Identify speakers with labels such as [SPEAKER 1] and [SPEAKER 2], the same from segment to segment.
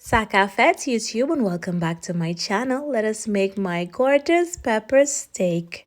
[SPEAKER 1] Sakafet YouTube and welcome back to my channel. Let us make my gorgeous pepper steak.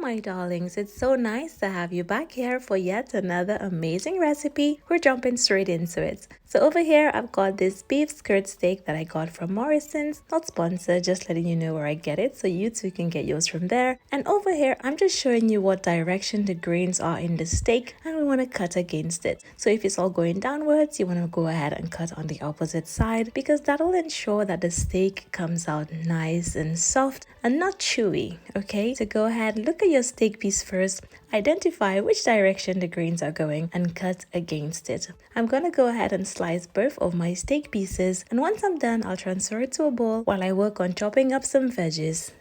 [SPEAKER 1] My darlings, it's so nice to have you back here for yet another amazing recipe. We're jumping straight into it. So over here I've got this beef skirt steak that I got from Morrison's. Not sponsored, just letting you know where I get it so you too can get yours from there. And over here I'm just showing you what direction the grains are in the steak, and we want to cut against it. So if it's all going downwards, you want to go ahead and cut on the opposite side, because that'll ensure that the steak comes out nice and soft and not chewy. Okay, so go ahead, look at your steak piece first, identify which direction the grains are going and cut against it. I'm gonna go ahead and slice both of my steak pieces, and once I'm done I'll transfer it to a bowl while I work on chopping up some veggies.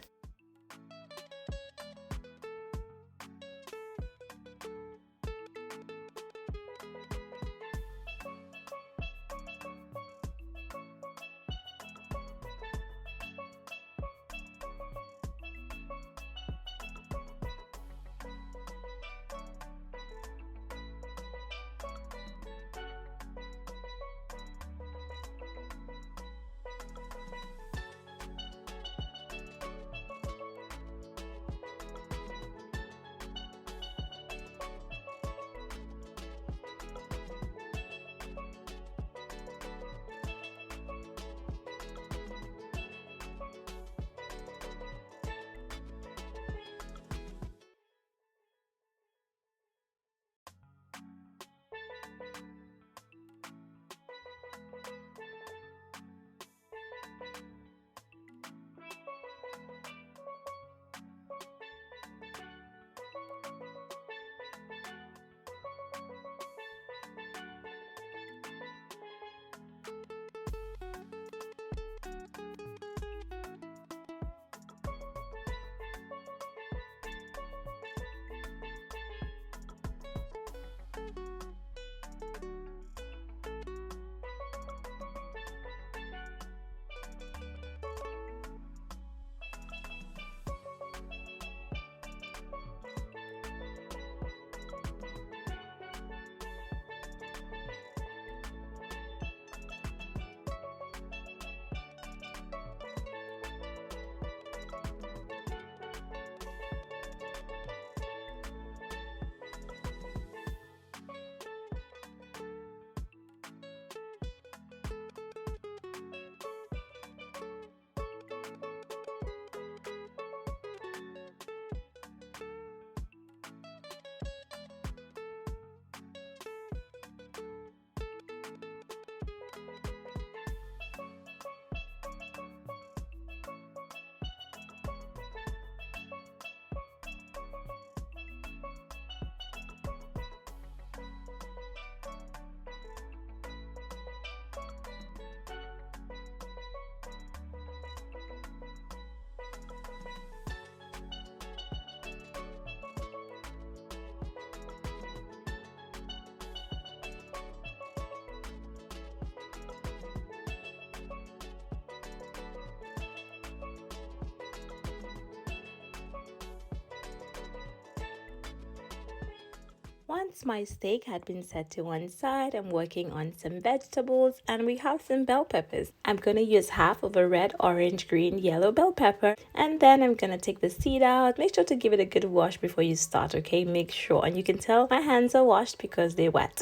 [SPEAKER 1] Once my steak had been set to one side, I'm working on some vegetables, and we have some bell peppers. I'm going to use half of a red, orange, green, yellow bell pepper, and then I'm going to take the seed out. Make sure to give it a good wash before you start, okay? Make sure, and you can tell my hands are washed because they're wet.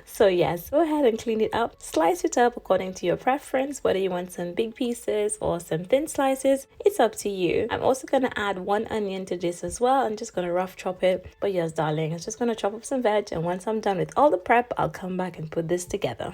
[SPEAKER 1] So yes, go ahead and clean it up. Slice it up according to your preference, whether you want some big pieces or some thin slices. It's up to you. I'm also going to add one onion to this as well. I'm just going to rough chop it. But yes, darling, I'm just going to chop up some veg, and once I'm done with all the prep, I'll come back and put this together.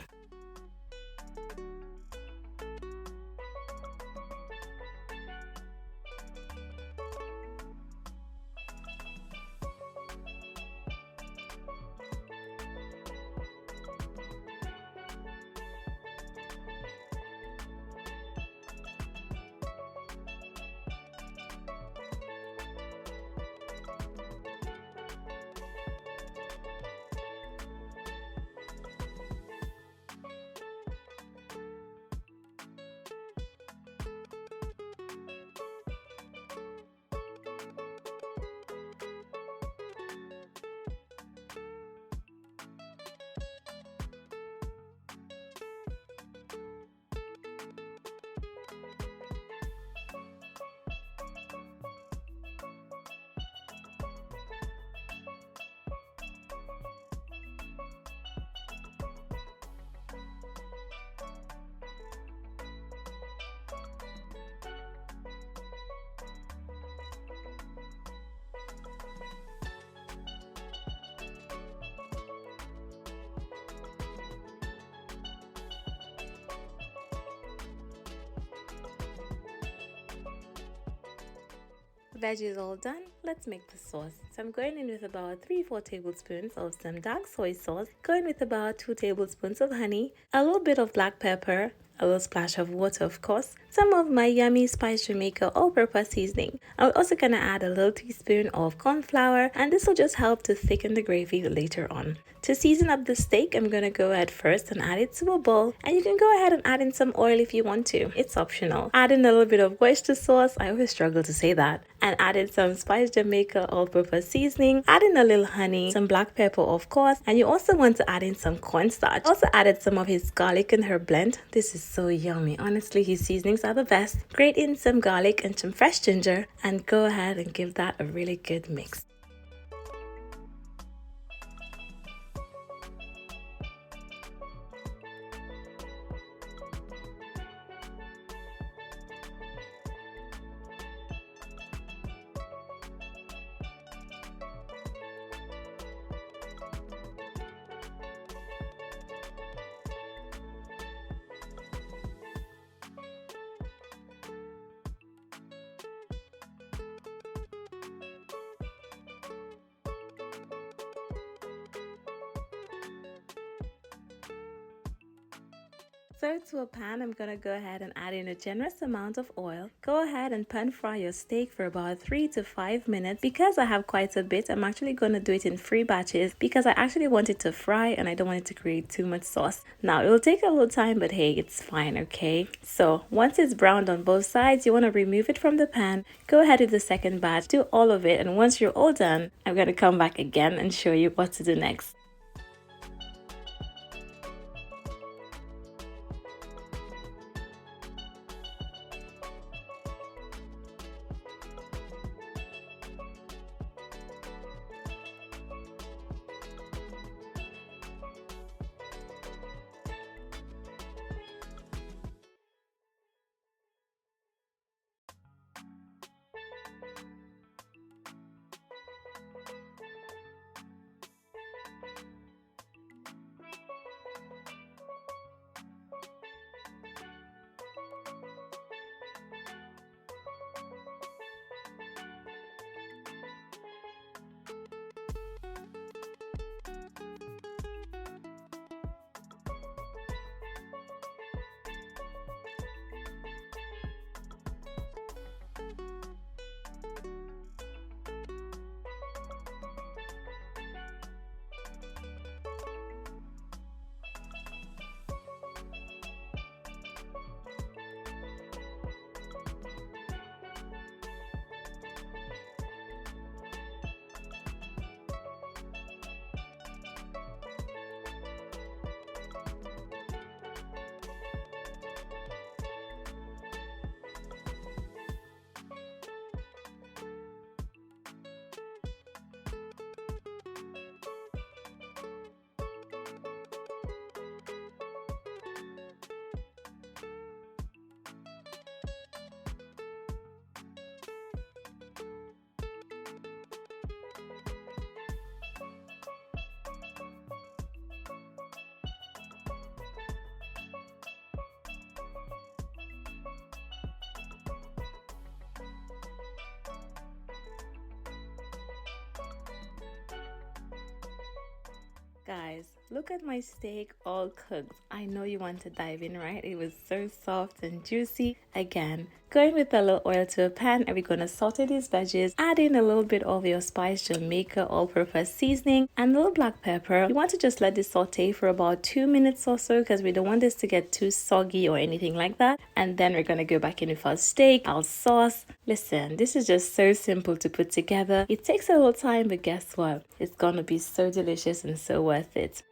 [SPEAKER 1] veg is all done, let's make the sauce. So I'm going in with about 3-4 tablespoons of some dark soy sauce, going with about 2 tablespoons of honey, a little bit of black pepper, a little splash of water of course, some of my yummy spice Jamaica all-purpose seasoning. I'm also gonna add a little teaspoon of corn flour, and this will just help to thicken the gravy later on. To season up the steak, I'm gonna go ahead first and add it to a bowl, and you can go ahead and add in some oil if you want to. It's optional. Add in a little bit of Worcester sauce, I always struggle to say that, and add in some spice Jamaica all-purpose seasoning, add in a little honey, some black pepper of course, and you also want to add in some cornstarch. Also added some of his garlic and herb blend. This is so yummy. Honestly, his seasonings are the best. Grate in some garlic and some fresh ginger, and go ahead and give that a really good mix. So to a pan, I'm gonna go ahead and add in a generous amount of oil. Go ahead and pan fry your steak for about 3 to 5 minutes. Because I have quite a bit, I'm actually gonna do it in 3 batches because I actually want it to fry and I don't want it to create too much sauce. Now it will take a little time, but hey, it's fine, okay? So once it's browned on both sides, you wanna remove it from the pan. Go ahead with the second batch, do all of it, and once you're all done, I'm gonna come back again and show you what to do next. Guys, look at my steak all cooked. I know you want to dive in, right? It was so soft and juicy. Again, going with a little oil to a pan, and we're gonna saute these veggies. Add in a little bit of your spice Jamaica all-purpose seasoning and a little black pepper. You want to just let this saute for about 2 minutes or so because we don't want this to get too soggy or anything like that. And then we're gonna go back in with our steak, our sauce. Listen, this is just so simple to put together. It takes a little time, but guess what? It's gonna be so delicious and so worth it.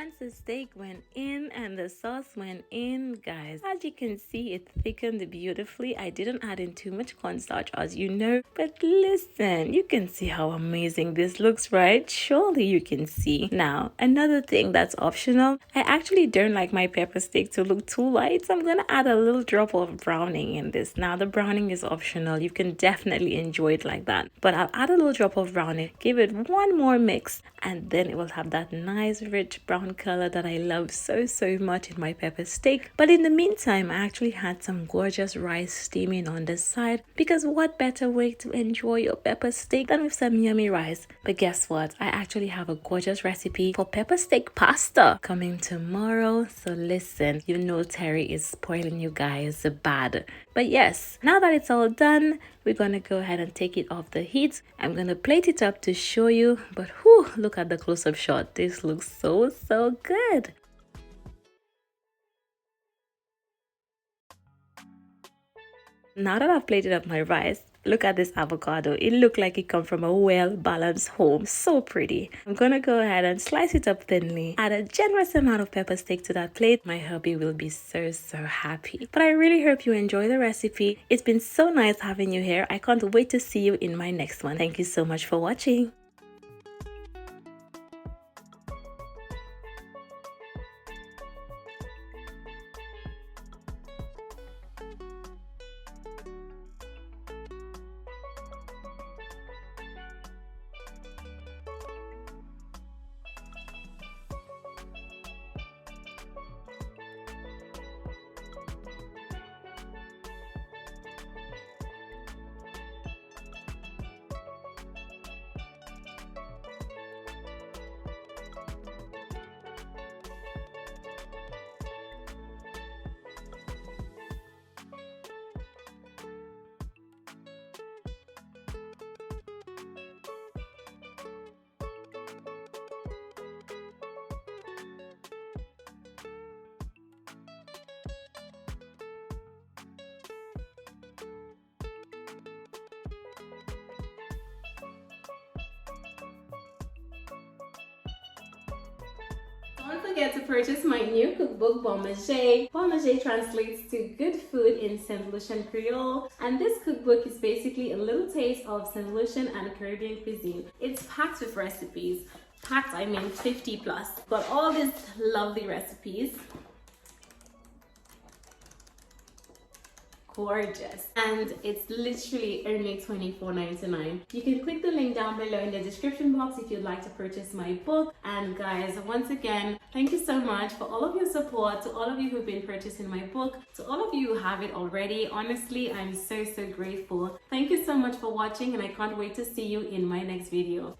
[SPEAKER 1] Once the steak went in and the sauce went in, guys, as you can see, it thickened beautifully. I didn't add in too much cornstarch, as you know, but listen, you can see how amazing this looks, right? Surely you can see. Now, another thing that's optional, I actually don't like my pepper steak to look too light, so I'm gonna add a little drop of browning in this. Now, the browning is optional. You can definitely enjoy it like that, but I'll add a little drop of browning, give it one more mix, and then it will have that nice rich brown color that I love so much in my pepper steak. But in the meantime, I actually had some gorgeous rice steaming on the side, because what better way to enjoy your pepper steak than with some yummy rice? But guess what? I actually have a gorgeous recipe for pepper steak pasta coming tomorrow. So listen, you know Terry is spoiling you guys bad. But yes, now that it's all done, we're gonna go ahead and take it off the heat. I'm gonna plate it up to show you, but whew, look at the close-up shot. This looks so good. Now that I've plated up my rice, look at this avocado. It looked like it come from a well-balanced home. So pretty. I'm gonna go ahead and slice it up thinly. Add a generous amount of pepper steak to that plate. My hubby will be so happy. But I really hope you enjoy the recipe. It's been so nice having you here. I can't wait to see you in my next one. Thank you so much for watching. Don't forget to purchase my new cookbook, Bon Manger. Bon Manger translates to good food in St. Lucian Creole, and this cookbook is basically a little taste of St. Lucian and Caribbean cuisine. It's packed with recipes. Packed, I mean 50 plus. Got all these lovely recipes. Gorgeous, and it's literally only $24.99. You can click the link down below in the description box if you'd like to purchase my book. And guys, once again, thank you so much for all of your support, to all of you who've been purchasing my book, to all of you who have it already. Honestly, I'm so grateful. Thank you so much for watching, and I can't wait to see you in my next video.